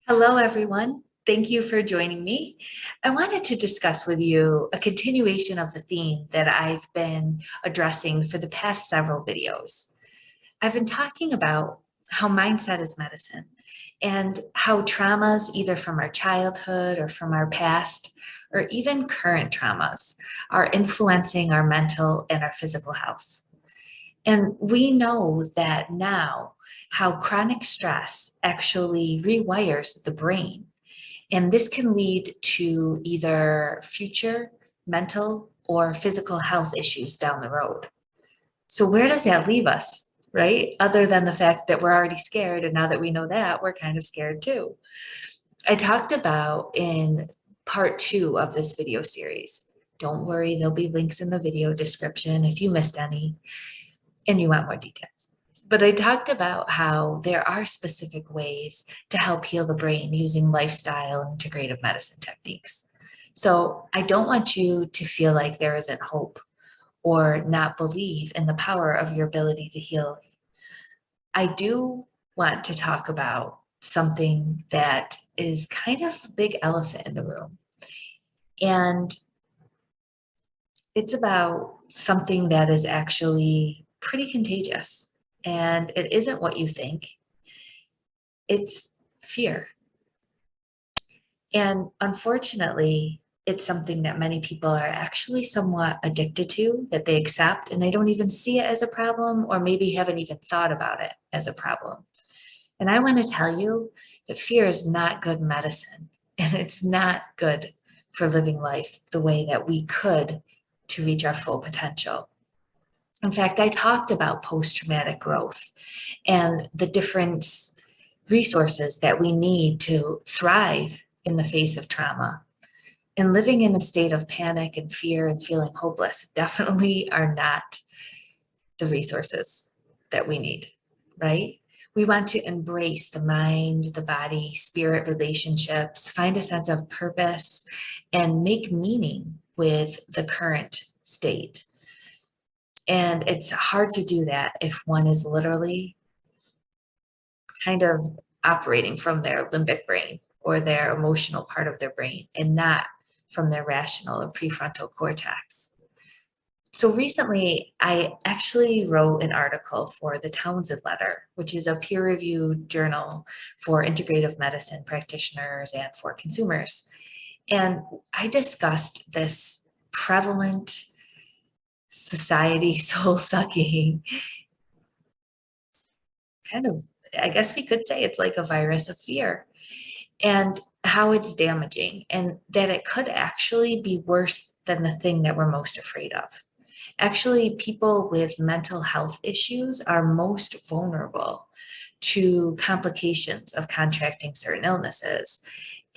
Hello, everyone. Thank you for joining me. I wanted to discuss with you a continuation of the theme that I've been addressing for the past several videos. I've been talking about how mindset is medicine and how traumas, either from our childhood or from our past, or even current traumas, are influencing our mental and our physical health. And we know that now how chronic stress actually rewires the brain. And this can lead to either future mental or physical health issues down the road. So, where does that leave us, right? Other than the fact that we're already scared. And now that we know that, we're kind of scared too. I talked about in part 2 of this video series. Don't worry, there'll be links in the video description if you missed any and you want more details. But I talked about how there are specific ways to help heal the brain using lifestyle and integrative medicine techniques. So I don't want you to feel like there isn't hope or not believe in the power of your ability to heal. I do want to talk about something that is kind of a big elephant in the room. And it's about something that is actually pretty contagious. And it isn't what you think, it's fear. And unfortunately, it's something that many people are actually somewhat addicted to, that they accept and they don't even see it as a problem, or maybe haven't even thought about it as a problem. And I want to tell you that fear is not good medicine, and it's not good for living life the way that we could to reach our full potential. In fact, I talked about post-traumatic growth and the different resources that we need to thrive in the face of trauma. And living in a state of panic and fear and feeling hopeless definitely are not the resources that we need, right? We want to embrace the mind, the body, spirit relationships, find a sense of purpose, and make meaning with the current state. And it's hard to do that if one is literally kind of operating from their limbic brain or their emotional part of their brain and not from their rational or prefrontal cortex. So recently, I actually wrote an article for the Townsend Letter, which is a peer-reviewed journal for integrative medicine practitioners and for consumers. And I discussed this prevalent society soul-sucking kind of, I guess we could say it's like a virus of fear, and how it's damaging, and that it could actually be worse than the thing that we're most afraid of. Actually, people with mental health issues are most vulnerable to complications of contracting certain illnesses.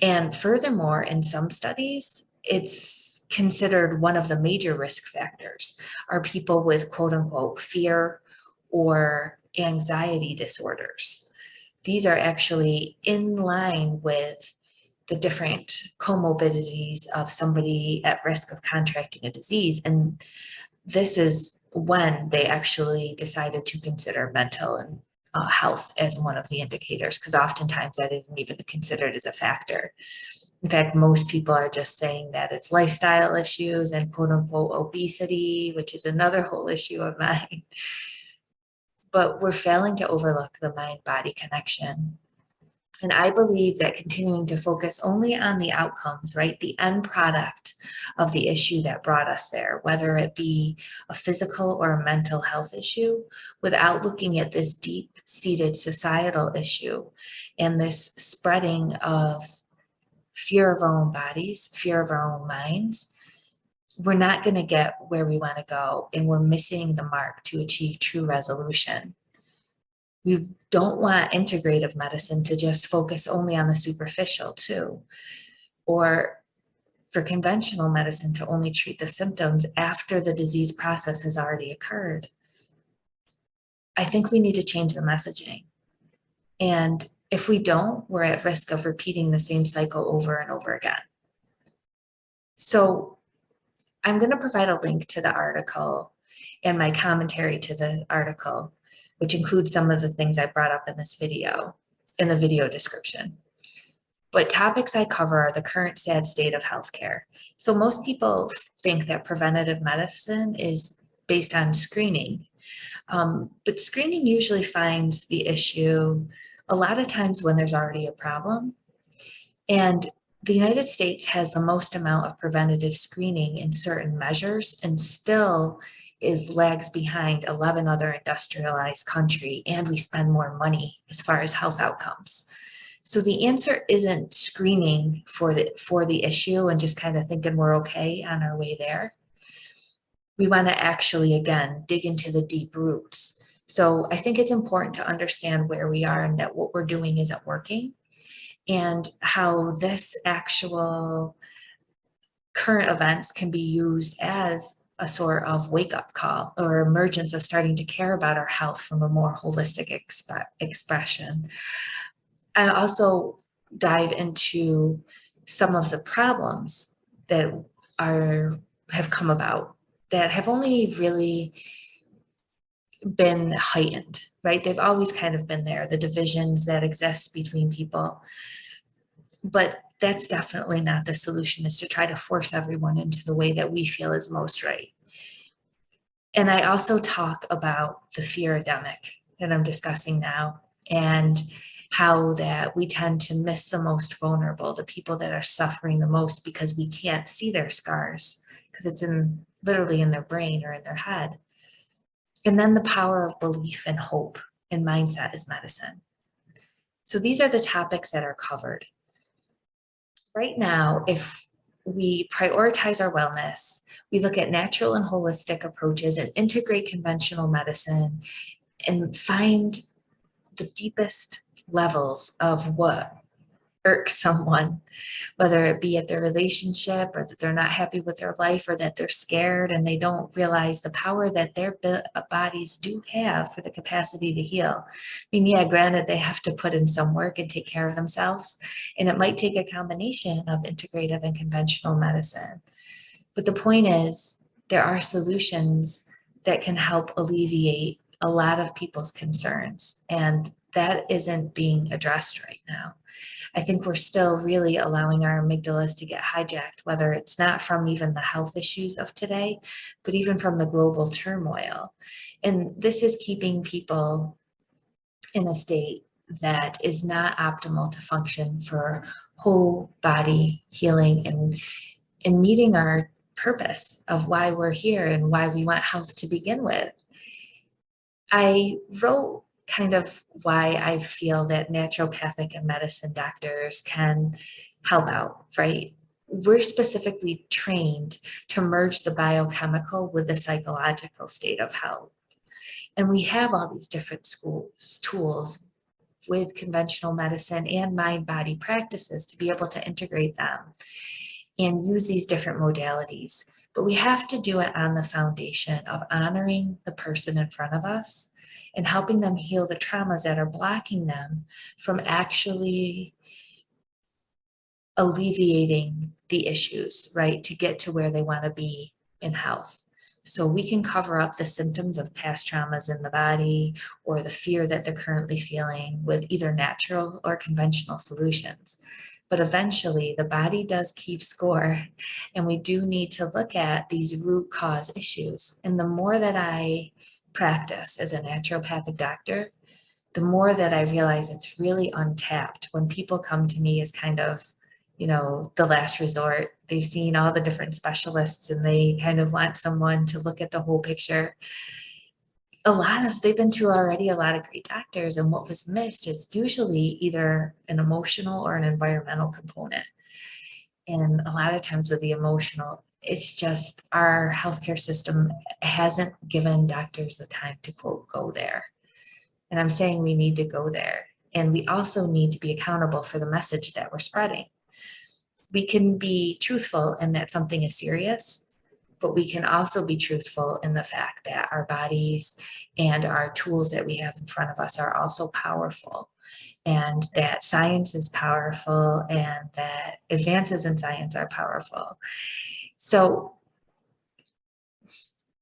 And furthermore, in some studies, it's considered one of the major risk factors are people with quote unquote fear or anxiety disorders. These are actually in line with the different comorbidities of somebody at risk of contracting a disease. And this is when they actually decided to consider mental and health as one of the indicators, because oftentimes that isn't even considered as a factor. In fact, most people are just saying that it's lifestyle issues and quote unquote obesity, which is another whole issue of mine. But we're failing to overlook the mind-body connection. And I believe that continuing to focus only on the outcomes, right, the end product of the issue that brought us there, whether it be a physical or a mental health issue, without looking at this deep-seated societal issue and this spreading of fear of our own bodies, fear of our own minds, we're not going to get where we want to go, and we're missing the mark to achieve true resolution. We don't want integrative medicine to just focus only on the superficial too, or for conventional medicine to only treat the symptoms after the disease process has already occurred. I think we need to change the messaging. And if we don't, we're at risk of repeating the same cycle over and over again. So I'm going to provide a link to the article and my commentary to the article, which includes some of the things I brought up in this video, in the video description. But topics I cover are the current sad state of healthcare. So most people think that preventative medicine is based on screening, but screening usually finds the issue a lot of times when there's already a problem. And the United States has the most amount of preventative screening in certain measures and still is lags behind 11 other industrialized countries, and we spend more money as far as health outcomes. So the answer isn't screening for the issue and just kind of thinking we're okay on our way there. We want to actually, again, dig into the deep roots. So I think it's important to understand where we are and that what we're doing isn't working, and how this actual current events can be used as a sort of wake up call or emergence of starting to care about our health from a more holistic expression. And also dive into some of the problems that have come about that have only really been heightened, right? They've always kind of been there, the divisions that exist between people. But that's definitely not the solution, is to try to force everyone into the way that we feel is most right. And I also talk about the fearedemic that I'm discussing now, and how that we tend to miss the most vulnerable, the people that are suffering the most, because we can't see their scars because it's literally in their brain or in their head. And then the power of belief and hope and mindset as medicine. So these are the topics that are covered. Right now, if we prioritize our wellness, we look at natural and holistic approaches and integrate conventional medicine and find the deepest levels of what irks someone, whether it be at their relationship or that they're not happy with their life or that they're scared and they don't realize the power that their bodies do have for the capacity to heal. I mean, yeah, granted, they have to put in some work and take care of themselves, and it might take a combination of integrative and conventional medicine. But the point is, there are solutions that can help alleviate a lot of people's concerns, and that isn't being addressed right now. I think we're still really allowing our amygdalas to get hijacked, whether it's not from even the health issues of today, but even from the global turmoil. And this is keeping people in a state that is not optimal to function for whole body healing and meeting our purpose of why we're here and why we want health to begin with. I wrote kind of why I feel that naturopathic and medicine doctors can help out, right? We're specifically trained to merge the biochemical with the psychological state of health. And we have all these different tools with conventional medicine and mind body practices to be able to integrate them and use these different modalities. But we have to do it on the foundation of honoring the person in front of us and helping them heal the traumas that are blocking them from actually alleviating the issues, right, to get to where they want to be in health. So we can cover up the symptoms of past traumas in the body or the fear that they're currently feeling with either natural or conventional solutions. But eventually the body does keep score, and we do need to look at these root cause issues. And the more that I practice as a naturopathic doctor, the more that I realize it's really untapped when people come to me as kind of, the last resort. They've seen all the different specialists and they kind of want someone to look at the whole picture. They've been to already a lot of great doctors, and what was missed is usually either an emotional or an environmental component. And a lot of times with the emotional, it's just our healthcare system hasn't given doctors the time to, quote, go there. And I'm saying we need to go there. And we also need to be accountable for the message that we're spreading. We can be truthful in that something is serious, but we can also be truthful in the fact that our bodies and our tools that we have in front of us are also powerful, and that science is powerful and that advances in science are powerful. So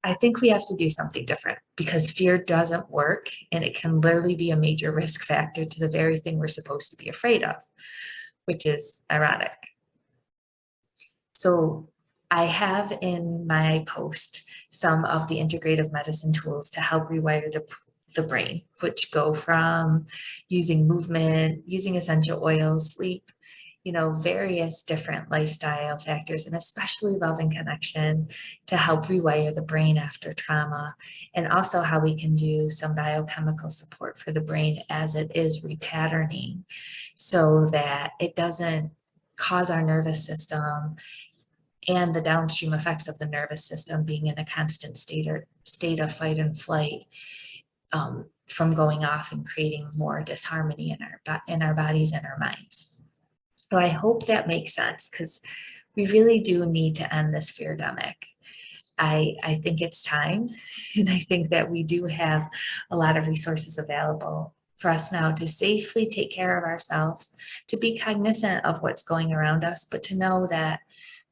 I think we have to do something different, because fear doesn't work, and it can literally be a major risk factor to the very thing we're supposed to be afraid of. which is ironic. So I have in my post some of the integrative medicine tools to help rewire the brain, which go from using movement, using essential oils, sleep, various different lifestyle factors, and especially love and connection to help rewire the brain after trauma, and also how we can do some biochemical support for the brain as it is repatterning so that it doesn't cause our nervous system and the downstream effects of the nervous system being in a constant state of fight and flight, from going off and creating more disharmony in our bodies and our minds. So I hope that makes sense, because we really do need to end this fearedemic. I think it's time, and I think that we do have a lot of resources available for us now to safely take care of ourselves, to be cognizant of what's going around us, but to know that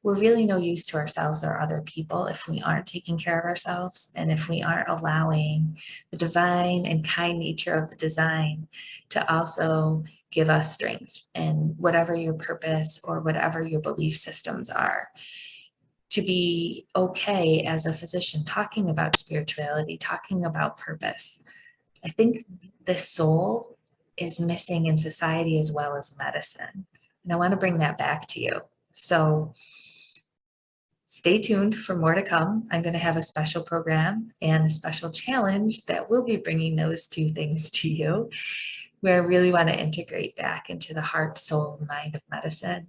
we're really no use to ourselves or other people if we aren't taking care of ourselves, and if we aren't allowing the divine and kind nature of the design to also give us strength, and whatever your purpose or whatever your belief systems are, to be okay as a physician talking about spirituality, talking about purpose. I think the soul is missing in society as well as medicine. And I want to bring that back to you. So stay tuned for more to come. I'm going to have a special program and a special challenge that will be bringing those two things to you, where I really want to integrate back into the heart, soul, and mind of medicine.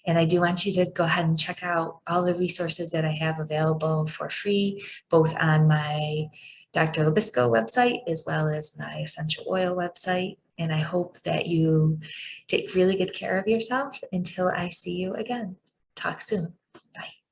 And I do want you to go ahead and check out all the resources that I have available for free, both on my Dr. Labisco website as well as my essential oil website. And I hope that you take really good care of yourself until I see you again. Talk soon. Bye.